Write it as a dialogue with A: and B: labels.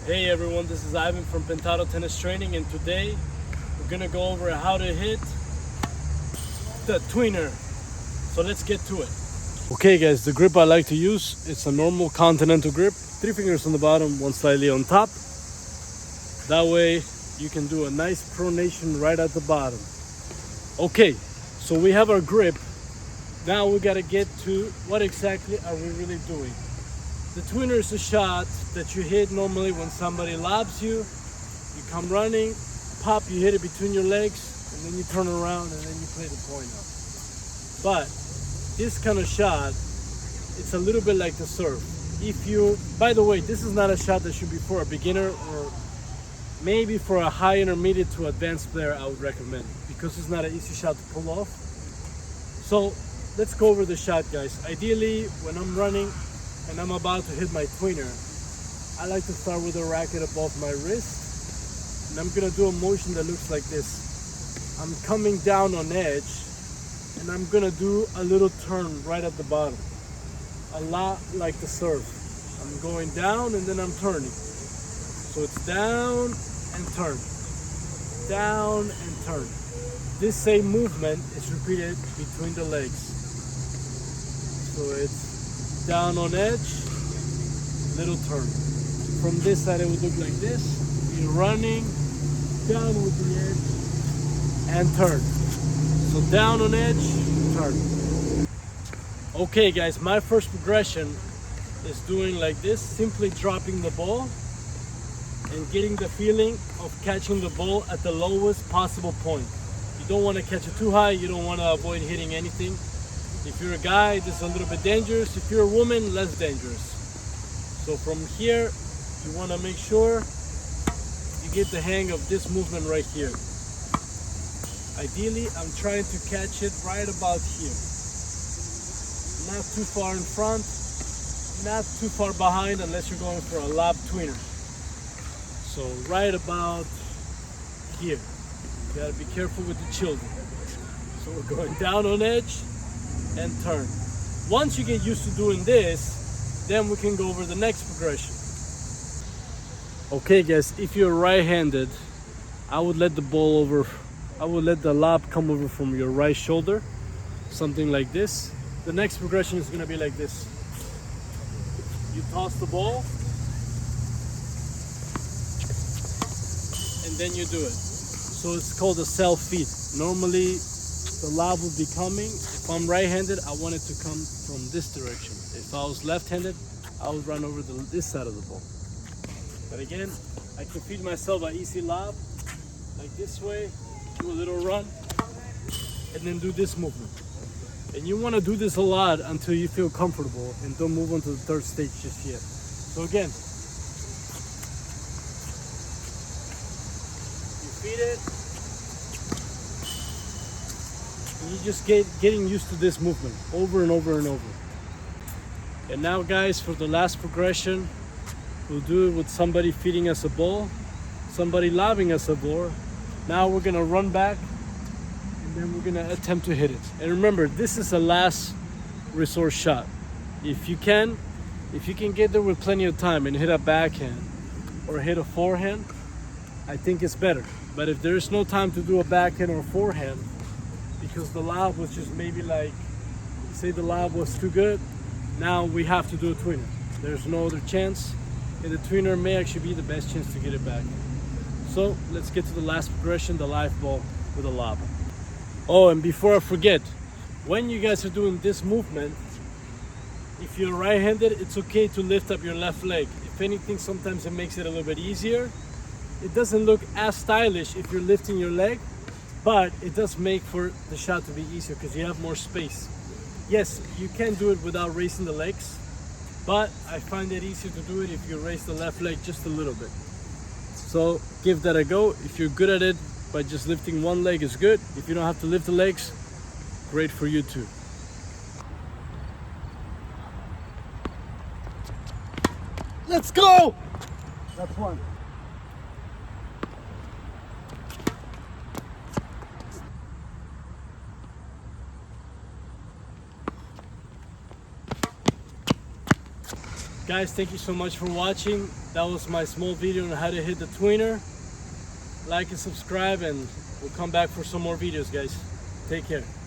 A: Hey everyone, this is Ivan from Pintado Tennis Training, and today we're gonna go over how to hit the tweener. So let's get to it. Okay guys, the grip I like to use, it's a normal continental grip. 3 fingers on the bottom, 1 slightly on top. That way you can do a nice pronation right at the bottom. Okay, so we have our grip. Now we gotta get to what exactly are we really doing. The tweener is a shot that you hit normally when somebody lobs you. You come running, pop, you hit it between your legs, and then you turn around and then you play the point up. But this kind of shot, it's a little bit like the serve. If you, by the way, this is not a shot that should be for a beginner, or maybe for a high intermediate to advanced player. I would recommend it because it's not an easy shot to pull off. So let's go over the shot, guys. Ideally, when I'm running and I'm about to hit my tweener, I like to start with a racket above my wrist, and I'm gonna do a motion that looks like this. I'm coming down on edge, and I'm gonna do a little turn right at the bottom, a lot like the serve. I'm going down and then I'm turning. So it's down and turn, down and turn. This same movement is repeated between the legs. So it's down on edge, little turn. From this side it would look like this. You're running, down with the edge, and turn. So down on edge, turn. Okay guys, my first progression is doing like this, simply dropping the ball and getting the feeling of catching the ball at the lowest possible point. You don't want to catch it too high, you don't want to avoid hitting anything. If you're a guy, this is a little bit dangerous. If you're a woman, less dangerous. So from here, you want to make sure you get the hang of this movement right here. Ideally, I'm trying to catch it right about here. Not too far in front, not too far behind unless you're going for a lob tweener. So right about here. You gotta be careful with the children. So we're going down on edge and turn. Once you get used to doing this, then we can go over the next progression. Okay guys, if you're right-handed, I would let the lob come over from your right shoulder, something like this. The next progression is gonna be like this. You toss the ball, and then you do it. So it's called a self-feed. Normally, the lob would be coming. If I'm right-handed, I want it to come from this direction. If I was left-handed, I would run over this side of the ball. But again, I can feed myself an easy lob, like this way, do a little run, and then do this movement. And you want to do this a lot until you feel comfortable and don't move on to the third stage just yet. So again, you feed it, and you just getting used to this movement over and over and over. And now guys, for the last progression, we'll do it with somebody feeding us a ball, somebody lobbing us a ball. Now we're gonna run back, and then we're gonna attempt to hit it. And remember, this is a last resort shot. If you can get there with plenty of time and hit a backhand or hit a forehand, I think it's better. But if there's no time to do a backhand or a forehand, because the lob was just maybe like, say the lob was too good, now we have to do a tweener. There's no other chance, and the tweener may actually be the best chance to get it back. So let's get to the last progression, the live ball with a lob. Oh, and before I forget, when you guys are doing this movement, if you're right-handed, it's okay to lift up your left leg. If anything, sometimes it makes it a little bit easier. It doesn't look as stylish if you're lifting your leg, but it does make for the shot to be easier because you have more space. Yes, you can do it without raising the legs, but I find it easier to do it if you raise the left leg just a little bit. So give that a go. If you're good at it, by just lifting one leg is good. If you don't have to lift the legs, great for you too. Let's go! That's one. Guys, thank you so much for watching. That was my small video on how to hit the tweener. Like and subscribe, and we'll come back for some more videos, guys. Take care.